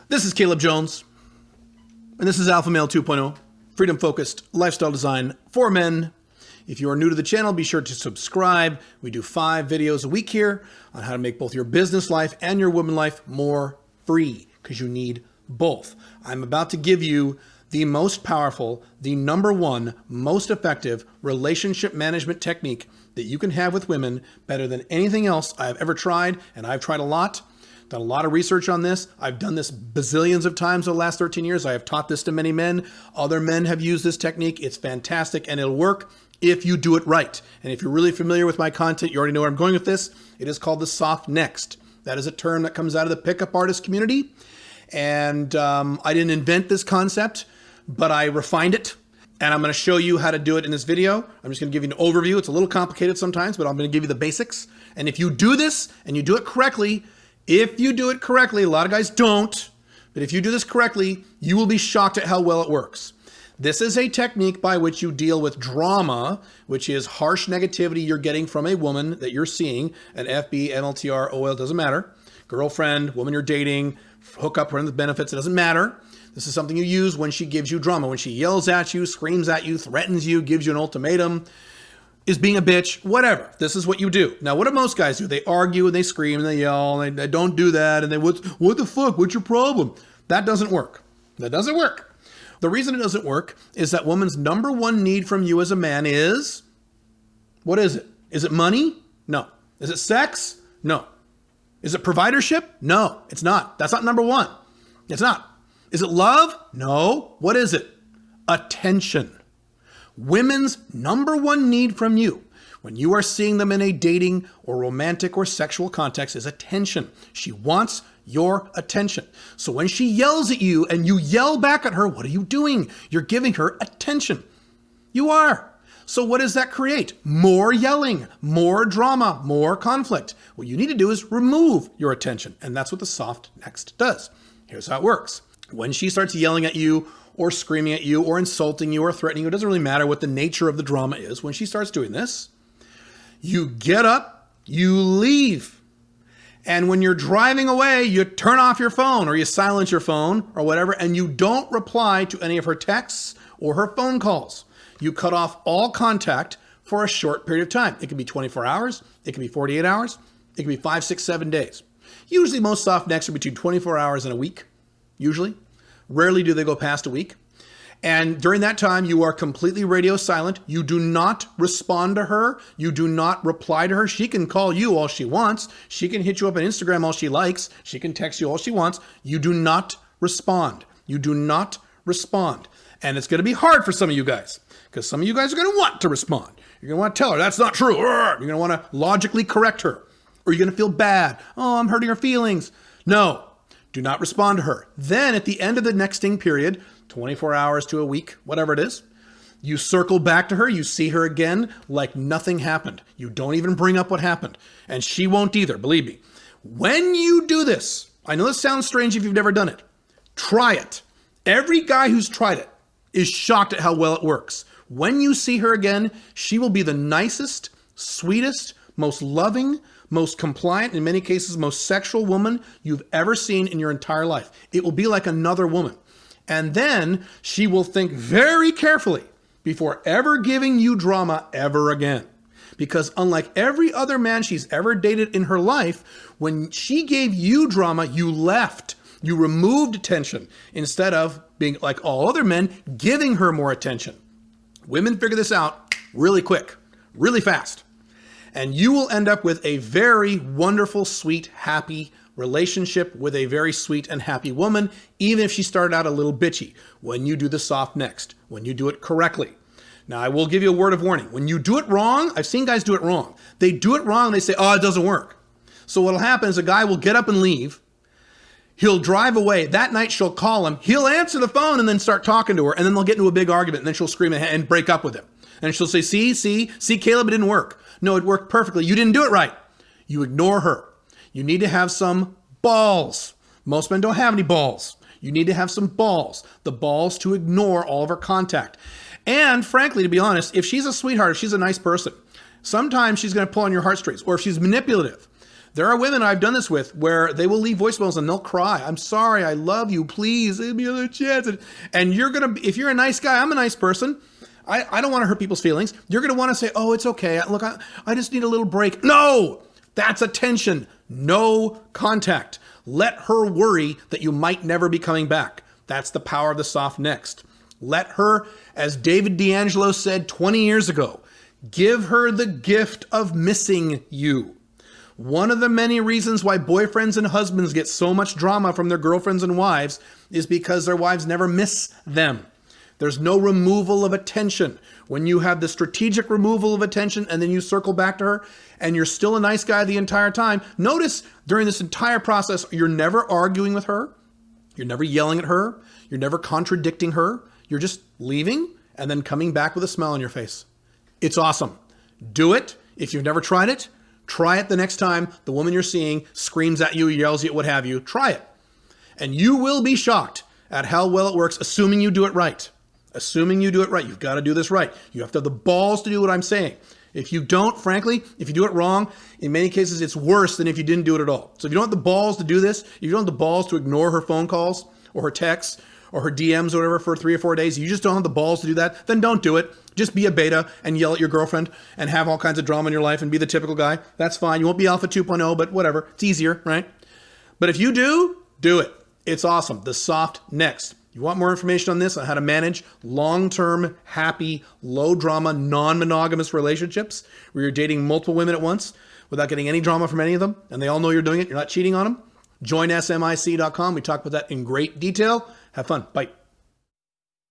This is Caleb Jones, and this is Alpha Male 2.0, freedom-focused lifestyle design for men. If you are new to the channel, be sure to subscribe. We do 5 videos a week here on how to make both your business life and your woman life more free, because you need both. I'm about to give you the most powerful, the #1 most effective relationship management technique that you can have with women, better than anything else I've ever tried, and I've tried a lot. Done a lot of research on this. I've done this bazillions of times over the last 13 years. I have taught this to many men. Other men have used this technique. It's fantastic, and it'll work if you do it right. And if you're really familiar with my content, you already know where I'm going with this. It is called the soft next. That is a term that comes out of the pickup artist community. And I didn't invent this concept, but I refined it. And I'm going to show you how to do it in this video. I'm just going to give you an overview. It's a little complicated sometimes, but I'm going to give you the basics. And if you do this and you do it correctly, a lot of guys don't, but if you do this correctly, you will be shocked at how well it works. This is a technique by which you deal with drama, which is harsh negativity you're getting from a woman that you're seeing, an FB, MLTR, OL, doesn't matter. Girlfriend, woman you're dating, hookup, friends with benefits, it doesn't matter. This is something you use when she gives you drama, when she yells at you, screams at you, threatens you, gives you an ultimatum, is being a bitch, whatever. This is what you do. Now, what do most guys do? They argue and they scream and they yell and they don't do that. And they, what the fuck? What's your problem? That doesn't work. That doesn't work. The reason it doesn't work is that woman's #1 need from you as a man is, what is it? Is it money? No. Is it sex? No. Is it providership? No, it's not. That's not #1. It's not. Is it love? No. What is it? Attention. Women's #1 need from you when you are seeing them in a dating or romantic or sexual context is attention. She wants your attention. So when she yells at you and you yell back at her, what are you doing? You're giving her attention. You are. So what does that create? More yelling, more drama, more conflict. What you need to do is remove your attention. And that's what the soft next does. Here's how it works. When she starts yelling at you or screaming at you or insulting you or threatening you, it doesn't really matter what the nature of the drama is. When she starts doing this, you get up, you leave. And when you're driving away, you turn off your phone or you silence your phone or whatever, and you don't reply to any of her texts or her phone calls. You cut off all contact for a short period of time. It can be 24 hours. It can be 48 hours. It can be 5, 6, 7 days. Usually most soft necks are between 24 hours and a week, usually. Rarely do they go past a week. And during that time, you are completely radio silent. You do not respond to her. You do not reply to her. She can call you all she wants. She can hit you up on Instagram all she likes. She can text you all she wants. You do not respond. You do not respond. And it's going to be hard for some of you guys, because some of you guys are going to want to respond. You're going to want to tell her, that's not true. You're going to want to logically correct her. Or you're going to feel bad. Oh, I'm hurting her feelings. No. Do not respond to her. Then at the end of the nexting period, 24 hours to a week, whatever it is, you circle back to her, you see her again like nothing happened. You don't even bring up what happened. And she won't either, believe me. When you do this, I know this sounds strange if you've never done it. Try it. Every guy who's tried it is shocked at how well it works. When you see her again, she will be the nicest, sweetest, most loving, most compliant, in many cases, most sexual woman you've ever seen in your entire life. It will be like another woman. And then she will think very carefully before ever giving you drama ever again. Because unlike every other man she's ever dated in her life, when she gave you drama, you left. You removed attention instead of being like all other men, giving her more attention. Women figure this out really quick, really fast. And you will end up with a very wonderful, sweet, happy relationship with a very sweet and happy woman, even if she started out a little bitchy, when you do the soft next, when you do it correctly. Now, I will give you a word of warning. When you do it wrong, I've seen guys do it wrong. They do it wrong and they say, oh, it doesn't work. So what'll happen is a guy will get up and leave. He'll drive away. That night she'll call him. He'll answer the phone and then start talking to her. And then they'll get into a big argument. And then she'll scream and break up with him. And she'll say, see, Caleb, it didn't work. No, it worked perfectly. You didn't do it right. You ignore her. You need to have some balls. Most men don't have any balls. You need to have some balls. The balls to ignore all of her contact. And frankly, to be honest, if she's a sweetheart, if she's a nice person, sometimes she's going to pull on your heartstrings. Or if she's manipulative, There are women I've done this with where they will leave voicemails and they'll cry. I'm sorry, I love you, please, give me another chance. And you're going to, if you're a nice guy, I'm a nice person. I don't want to hurt people's feelings. You're going to want to say, oh, it's okay. Look, I just need a little break. No, that's attention. No contact. Let her worry that you might never be coming back. That's the power of the soft next. Let her, as David D'Angelo said 20 years ago, give her the gift of missing you. One of the many reasons why boyfriends and husbands get so much drama from their girlfriends and wives is because their wives never miss them. There's no removal of attention. When you have the strategic removal of attention and then you circle back to her and you're still a nice guy the entire time, notice during this entire process, you're never arguing with her. You're never yelling at her. You're never contradicting her. You're just leaving and then coming back with a smile on your face. It's awesome. Do it. If you've never tried it, try it the next time the woman you're seeing screams at you, yells at you, what have you. Try it. And you will be shocked at how well it works, assuming you do it right. Assuming you do it right. You've got to do this right. You have to have the balls to do what I'm saying. If you don't, frankly, if you do it wrong, in many cases, it's worse than if you didn't do it at all. So if you don't have the balls to do this, if you don't have the balls to ignore her phone calls or her texts or her DMs or whatever for 3 or 4 days, you just don't have the balls to do that, then don't do it. Just be a beta and yell at your girlfriend and have all kinds of drama in your life and be the typical guy. That's fine. You won't be Alpha 2.0, but whatever. It's easier, right? But if you do it. It's awesome. The soft next. You want more information on this, on how to manage long-term, happy, low-drama, non-monogamous relationships where you're dating multiple women at once without getting any drama from any of them, and they all know you're doing it, you're not cheating on them? Join smic.com. We talk about that in great detail. Have fun. Bye.